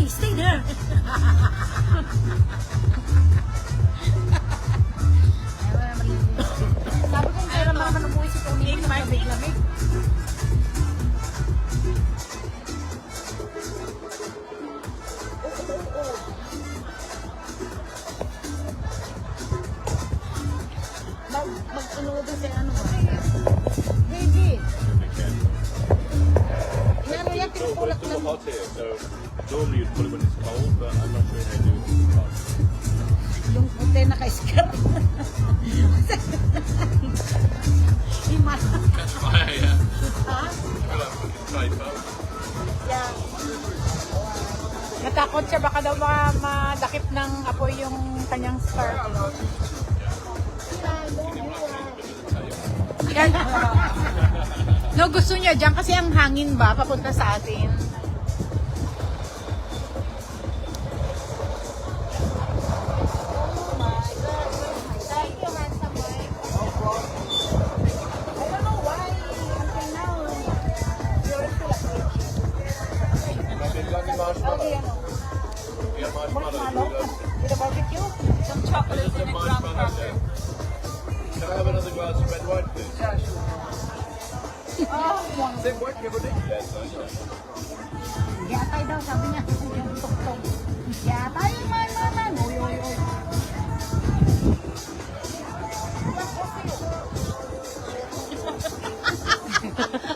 Stay there. Sabi ko, kaya naman umuwi si Tony. Lamig-lamig. Mag-ano doon sa ano ba? Baby. Yan, yan, pinupulak It's still lang. hot here, so normally you'd put it when it's cold, but I'm not sure how to do it when it's hot. Yung puti naka-skirt. Iman. Catch fire, yeah. Ha? Well, I'm fucking tight up. Yeah. Natakot siya baka daw madakip ng apoy yung kanyang scarf. Yan. No, gusto niya dyan kasi ang hangin ba papunta sa atin. Yeah, marshmallow. With a barbecue? Some chocolate and a graham cracker. Can I have another glass of red wine, please? Yeah, sure. Same wine, everybody? Yes, nice. Yatay daw, sabi niya. Yung tok-tok. Yatay, man. Uy.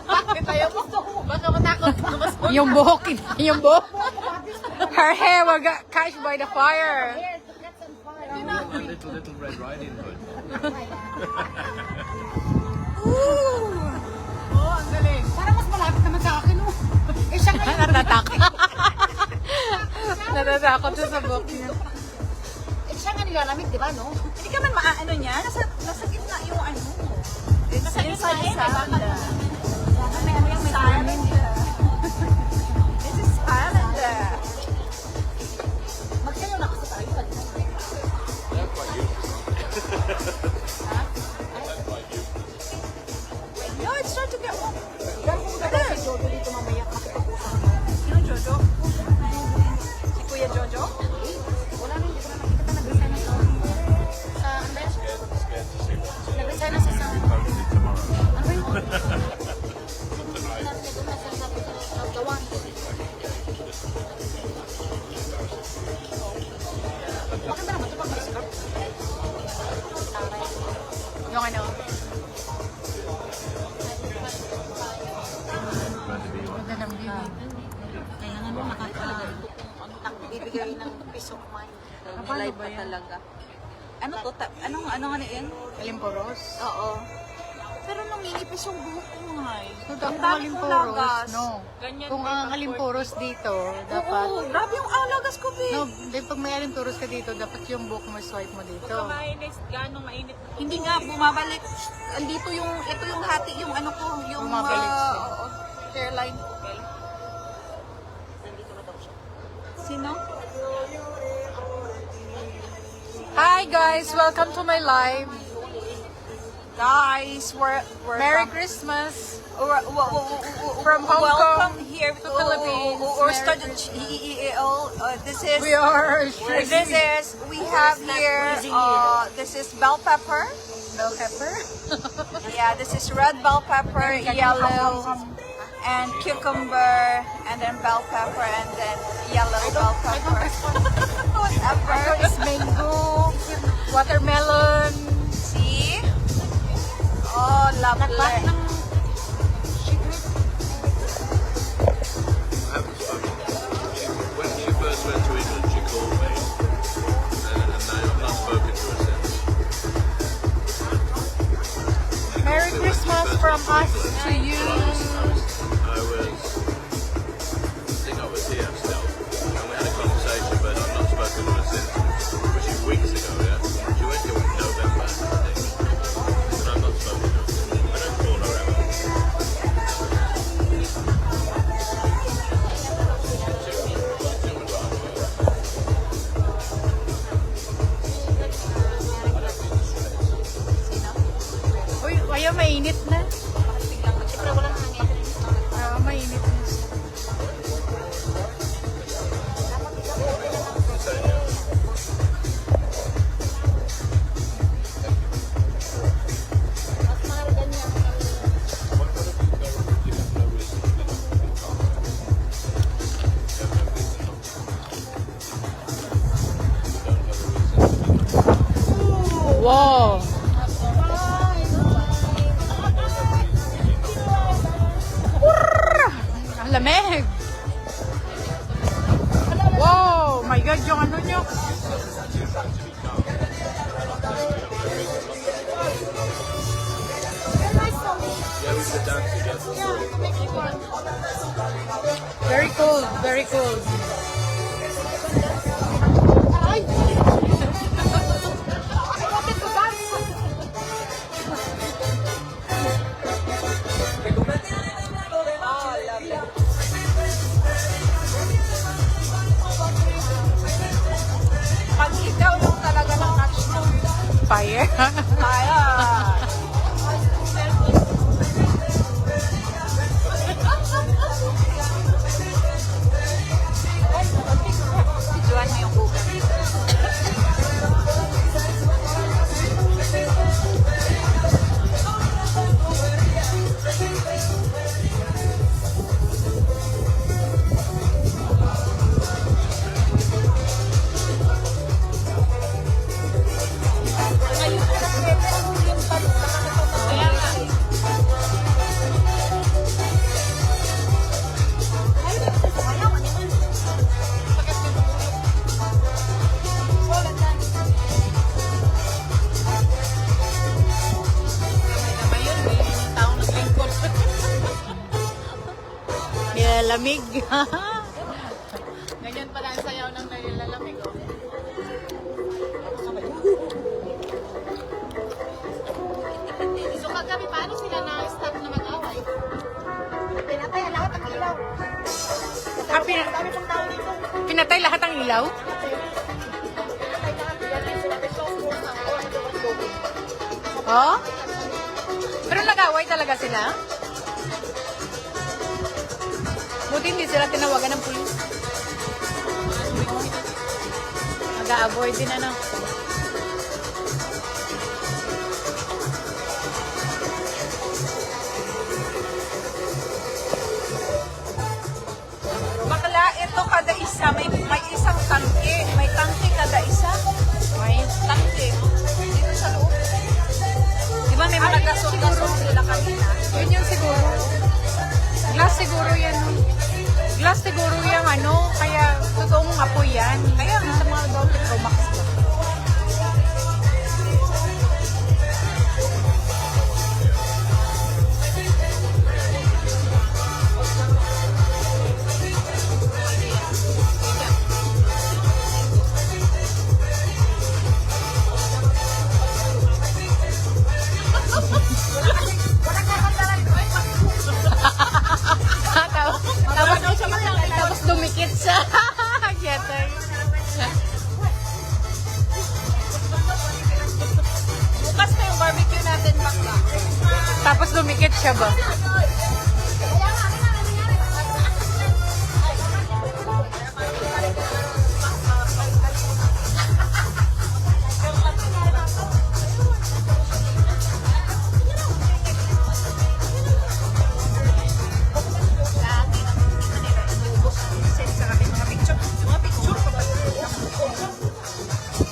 Bakit ayaw mo? Baka matakot. Yung buhok. Yung buhok. Her hair will get catch by the fire. Here, the cat's on fire. Little Red Riding Hood. Oh, ang galing. Parang mas malapit naman sa akin, oh. Eh, siya ngayon. Natatakot. Natatakot siya sa buhok niya. Eh, siya nga nilalamig, di ba, no? Hindi ka man maano niya, nasa gitna yung ano mo. Nasa inside Yan, may ano yung may Silent. This is silent. Magsayaw na kasi tayo. That's quite you. That's quite you. No, it's trying to get warm. Pero kung gagawin si Jojo dito mamaya, makipag-usap. Sino Jojo? Si Kuya Jojo? Wala na, hindi ko na nakikita. Nag-resign na sa... Sa... Scared to see what's Nag-resign na siya sa... posted tomorrow. Ano ba yun? Bakit ba naman ito pag may scarf? Yung ano. Ganda ng view. Kailangan mo nakaka-bibigay ng peace of mind. Live pa talaga. Ano to? Ano nga yan? Kalimporos. Oo. Pero nanginipis yung buhok ko nga eh. So, Ang kung dami kong halimporos, lagas. no. Kung ang halimporos dito, dapat... Oo, grabe yung alagas ko, babe. No, pag may halimporos ka dito, dapat yung buhok mo swipe mo dito. mainit. Hindi nga, bumabalik. Andito yung, ito yung hati, yung ano ko, yung Bumabalik siya. oo, hairline ko. Sino? Hi guys! Welcome to my live. Guys, we're Merry Christmas! from Hong welcome Kong here to Philippines. Or Merry started this is We are we have here this is bell pepper. bell pepper. Yeah, this is red bell pepper, yellow, and cucumber, and then bell pepper, and then yellow bell pepper. Whatever. Ito is mango, watermelon. See? Oh, lovely. I haven't spoken. When you first went to England, she called me, and I've not spoken to her since. Merry Christmas from us to you. I think I was here still, and we had a conversation, but I've not spoken to her since, which is weeks ago, yeah? She went here in November, I think, and I've not spoken to her. I don't call her lamig. Wow, my God, yung ano nyo. Yeah, we sit down together. Very cold, very cold. Pag ikaw lang talaga ng catch mo. Fire. Kaya. Videoan mo yung ugat. Nilalamig. Ganyan pala ang sayaw ng nalilalamig, oh. So kagabi, paano sila na-stop na mag-away? Pinatay lahat ang ilaw. Dami pang tao dito. Pinatay lahat ang ilaw? Oh? Pero nag-away talaga sila? Buti hindi sila tinawagan ng pulis. Nag-a-avoid din ano. Bakla, ito kada isa, may isang tangke. May tangke kada isa. May Tangke. Dito sa loob. Di ba may mga gasol-gasol sila kanina? yun yung siguro. Glass siguro yan. Glass siguro yung ano, kaya totoong apoy yan. Kaya nga. Sa mga Dolphin Pro Max ba? Tapos dumikit siya. Getay. Bukas na yung barbecue natin, bakla. Tapos dumikit siya ba?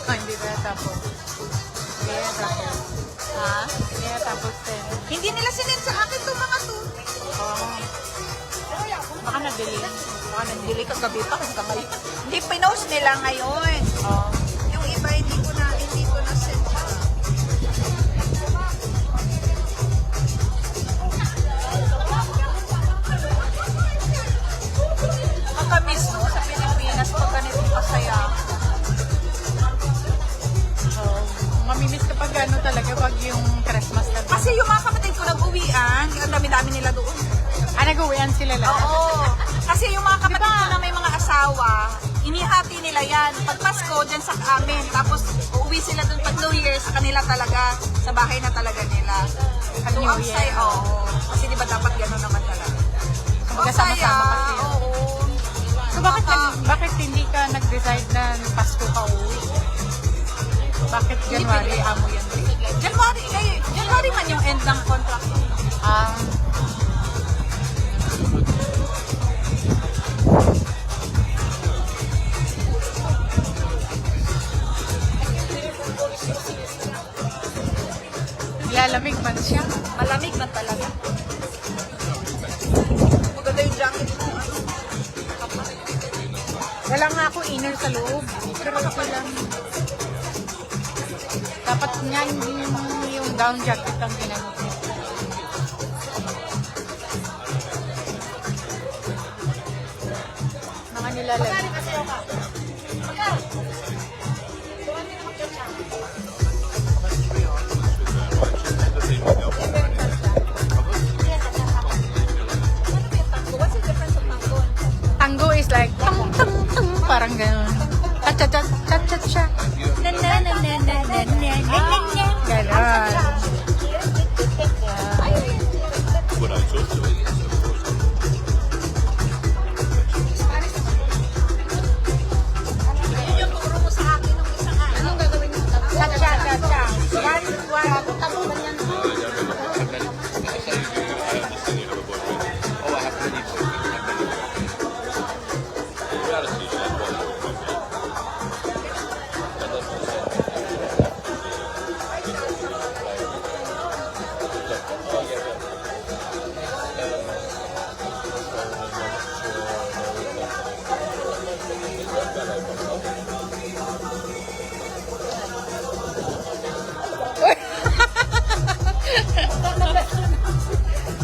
Ah, hindi ba tapos? Kaya tapos. Ha? Kaya tapos din. Hindi nila sinend sa akin itong mga to. Oh. Baka nabili. Baka nandili kagabi pa hanggang ngayon. Hindi, pinost nila ngayon. Oh. Yung iba, hindi ko na send siya. Nakakamiss, no? Sa Pilipinas, pag ganito kasaya. So, mamimiss kapag ano talaga pag yung Christmas talaga. Kasi yung mga kapatid ko nag-uwian, ang dami-dami nila doon. Ah, nag-uwian sila lahat? Oo. Kasi yung mga kapatid ko na may mga asawa, inihati nila yan. Pag Pasko, dyan sa amin. Tapos, uuwi sila doon pag New Year sa kanila talaga. Sa bahay na talaga nila. Pag So, New ang Year. saya, oo. Kasi di ba dapat gano'n naman talaga. Magkasama-sama kasi yun. Oo. So, bakit hindi ka nag-decide na Pasko ka uwi? Bakit January amo yan? January man yung end ng contract. Ah, lalamig man siya. Malamig man talaga. Maganda yung jacket mo. Wala nga ako inner sa loob. Pero okay lang. Dapat nga yung down jacket ang ginamit niya. Mga nilalagay. Magkano kasi ako? Magkano? Buwan din naman siya. What's the difference of mango and tango? Tango is like tung tung tung parang ganun. Chat chat chat chat siya. Na na na na na na na na. Ganon. When I talk to it, yes, of course. Yung turo mo sa akin nung isang anong gagawin mo? Chat chat chat chat. One Tabunan yan. I understand you have a boyfriend. Oh, I have many boyfriends. I have many boyfriends. In reality, you have one boyfriend. That doesn't say.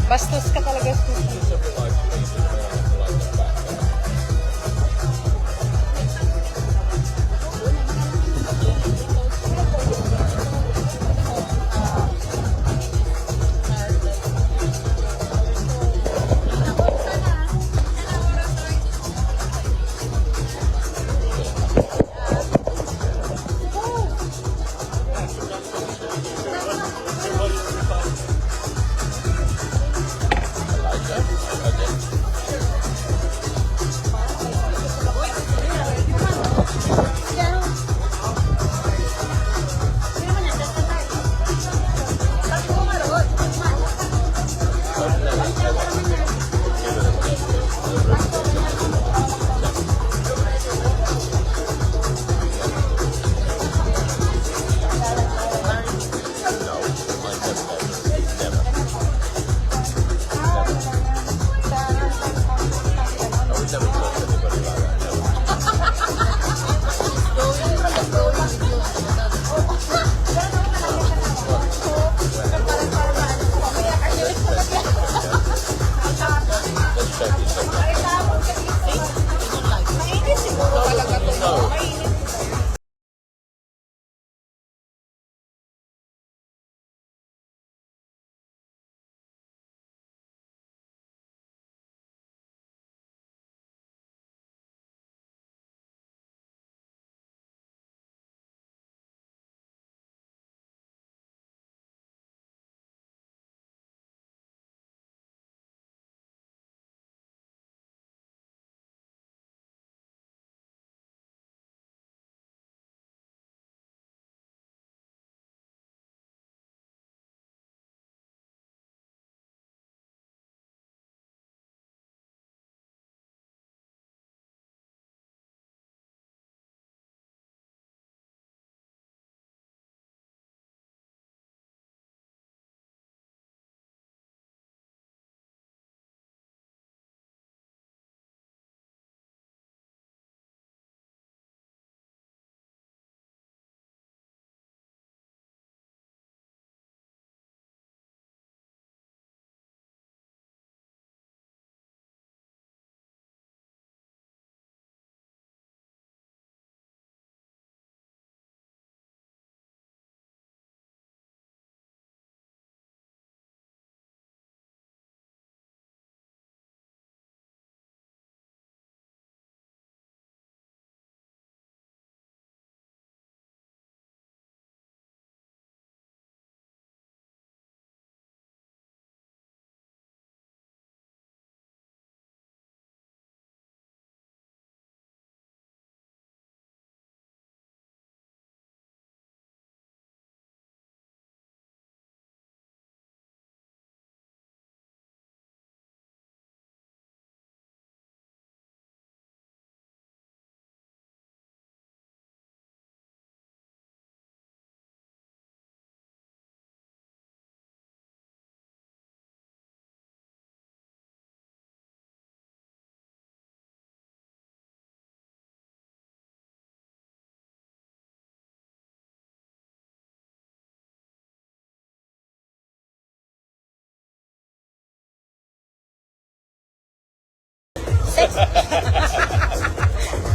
Bastos ka talaga, Sushi.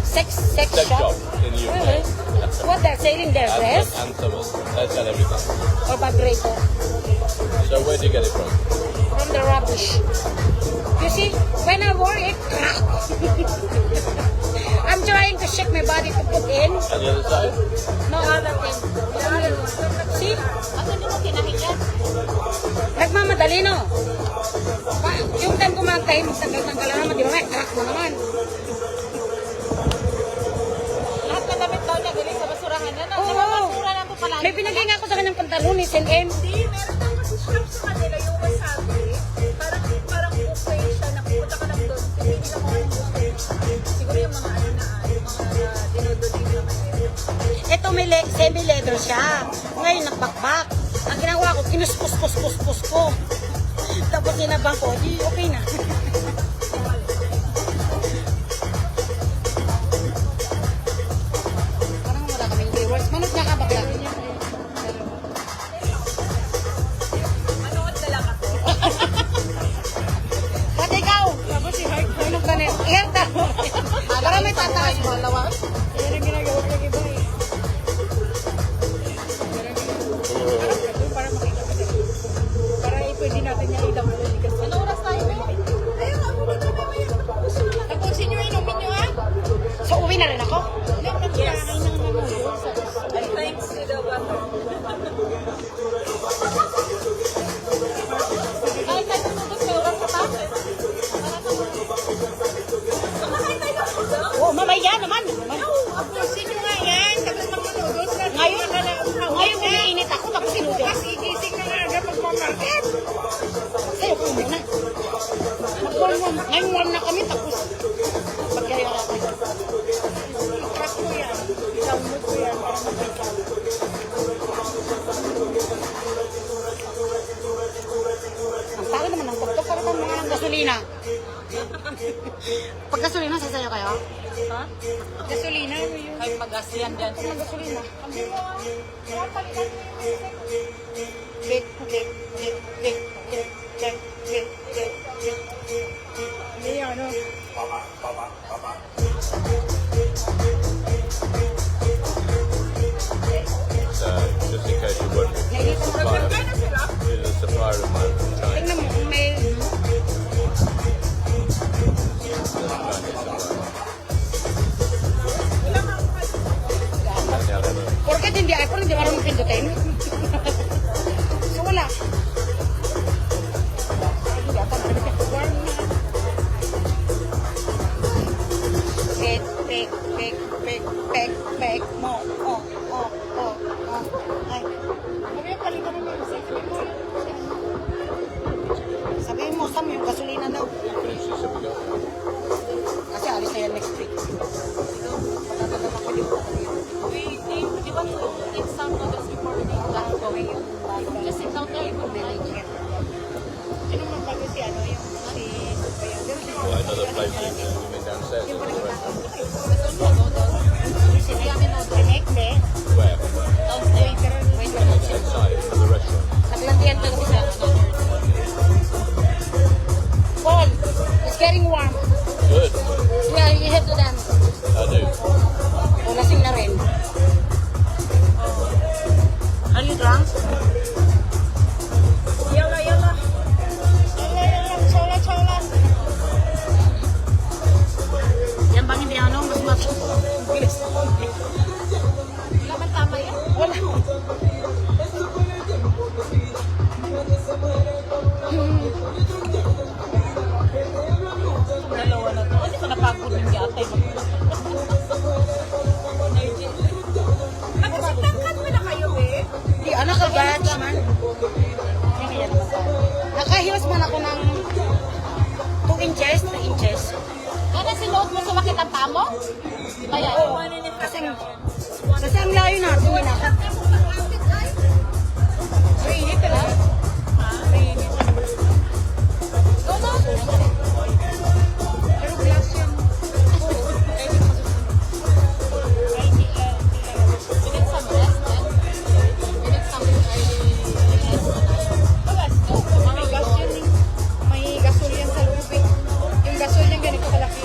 Sex Sex shop. shop in the UK. Really? What they're selling their dress And summer. They sell everything. or vibrator So where do you get it from? from the rubbish. You see, when I wore it, I'm trying to shake my body to put in. And the other side? No other thing. See? Ang hindi mo kinahiyan. Nagmamadali, no? Yung time ko magtahi, magtanggal-tanggal na naman, di ba? May crack na naman. Lahat ng damit daw niya galing sa basurahan na. Oo. Di ba basura na po pala? May pinagay nga ako sa kanyang pantalon ni SNM. Hindi, meron daw kasi shop sa kanila yung wasabi. Parang buffet siya. Napupunta ka lang doon. Pipili ka kung anong buffet. Siguro yung mga ano na, yung mga dinodonate naman yun. Ito may semi-leather siya. Ngayon nagbakbak. Ang ginawa ko, kinuspus-pus-pus-pus ko. Tapos sinabang ko, di okay na. Parang wala kaming viewers. Manod na ka bakla. Manood na lang ako. Pati ikaw. Tapos si Heart, manod ka na. Iyan ta. Para may tataas mo. Yan ang ginagawa ng iba eh. Para makita ko din. Para pwede natin niya i-download. Ano oras tayo eh? Ayun, ako dito mamaya. Tapusin nyo, inumin nyo ha. So uwi na rin ako? Yes. And thanks to the water. Kahit tayo tutulog, may oras ka pa? Oo, mamaya naman. Apusin nyo nga yan. Tapos magmanood. Ngayon umiinit ako tapos sinudin. Mas igising na nga pagmamarket. Sa'yo ko muna. Ngayon warm na kami tapos magkaya ako. I-track ko yan. I-download ko yan para makita. Ang talo naman ng tuktok para bang mga gasolina. Pag gasolina, sasayo kayo? Ha? Gasolina yun. Ay, mag-gas yan dyan. Pag gasolina. Hindi ano. So just in case you're wondering, this is a supplier of mine from China. Tingnan mo kung may... Porket hindi iPhone, hindi marunong pindutin. So wala. Pek, pek, pek, pek, pek, pek, mo, oh, oh, oh, oh. Ay. Sabihin mo, sabihin mo, Sam, yung gasolina daw. Kasi alis na yan next week. Di ba you eat some noodles before we eat that going? Just sit down there, you could be like, Sino man bago si ano, yung si Well, another place in downstairs. gusto niyo noodles? Yummy noodles. Nekle. Where? Downstairs. Wait, Inside of the restaurant. Naglandian ka kasi siya. Paul, it's getting warm. Good. Yeah, you head to them. I do. O, lasing na rin. Are you drunk? Yala, yala. Chola, chola. Yan bang hindi ano, mas bilis. Wala man tama yan. Wala. Dalawa na to. Hindi ko napagod yung yatay. Nagkasagtangkat mo na kayo eh. Di, anak ka batch man. Nakahiwas man ako ng 2 inches, 3 inches. Ano sinuot mo sa makit ang pamo? Ayan. Kasi ang layo natin na. Mainit ka lang? Mainit. Go na. Pero glass yan. You need some rest, man. You need some rest. Bagas, may gas yan eh. May gasol yan sa loob eh. Yung gasol yan ganito kalaki.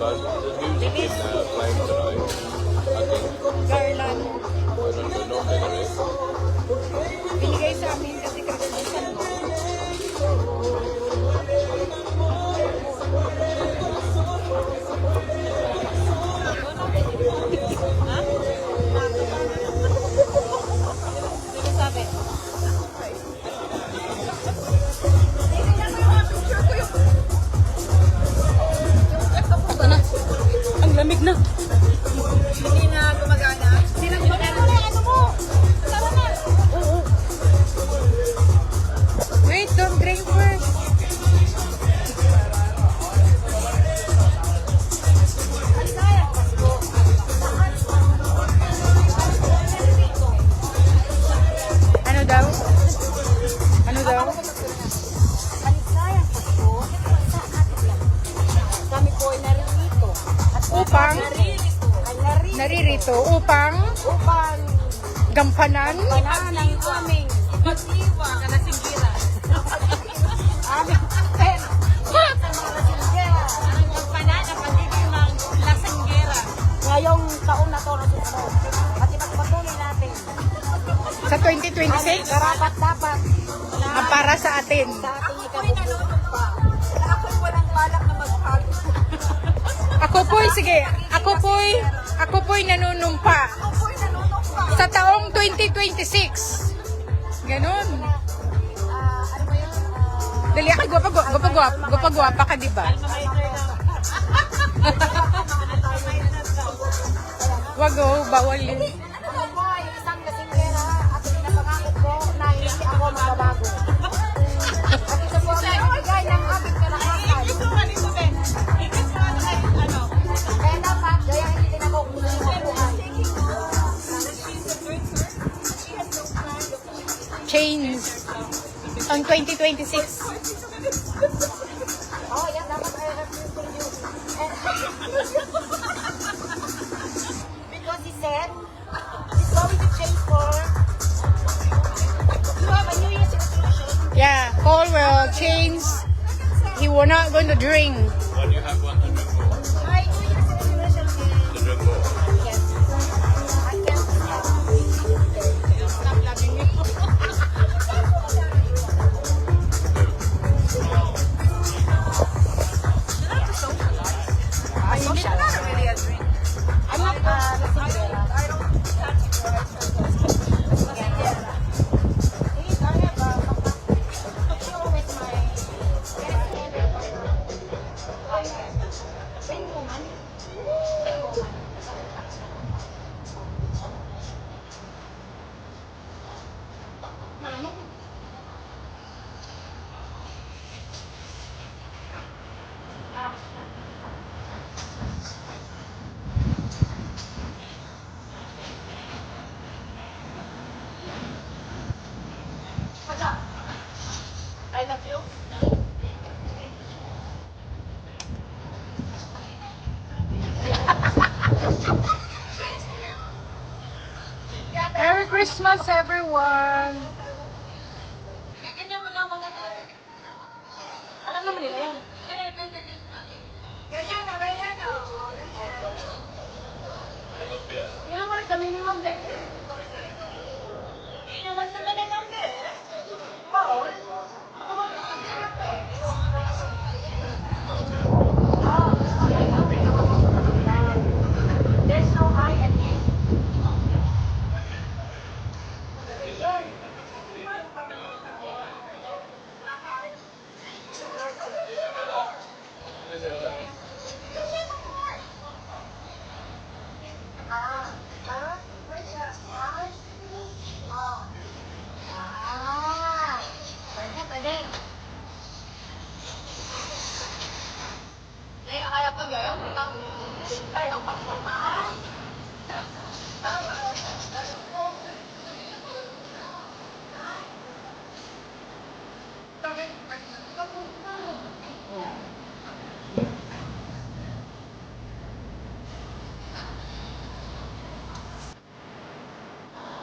But the music in playing tonight, I think, Garland. I don't know, normally there is. Binigay sa amin kasi kagalisan mo. Ito na. Ang lamig na. Hindi na gumagana. Wait, don't drink first. Ano daw? Ano daw? Maligayang Pasko sa atin lang. Kami po ay naririto. At Upang? naririto. Naririto upang Upang gampanan banaan ang aming Magdiwa ka na singira. aming pen. Ang mga lasinggera. Ang pagpanana, pagiging lasanggera. Ngayong taon na to na susunod. At ipagpatuloy natin. sa 2026 Karapat dapat ang para sa atin. sa ating Ako'y ikabubuti. nanunumpa. Ako'y walang balak na maghago. Ako po'y nanunumpa Ako'y nanunumpa. sa taong 2026. Ganon. Ano ba yun? Dali ako, gwapa ka, di ba? Wag oh, bawal yun. Ako po ay isang lasinggera at pinapangakit ko na hindi ako magbabago. At ito po ang nagbigay ng aming kalakasan. Kaya dapat, gaya hindi din ako kumukuhan. Chains on 2026. Oh, yan dapat I refuse to you. Because he said, he's going to change for, you have a New Year's resolution. Yeah, Paul will change. He will not going to drink. When you have one to drink more, My New Year's resolution is, to drink more. yes, I can't stop loving you. Social. Not really a drink. I'm not lasinggera. I don't touch it. Lasinggera. Please, I have a picture with my Ring woman. I love you. Merry Christmas, everyone. Ganyan mo lang mga alam naman nila yan. Ganyan na, ganyan na. Yan naman kami ni Ma'am Dek. Yan naman kami ni Ma'am Dek. Paul. There's no high and low. Pwede. Kaya pag yun, ayaw pa.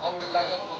Ang lagat mo.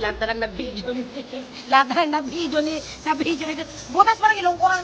Lahat na lang na video ni... Lahat na lang na video ni... Butas parang ilong ko ah.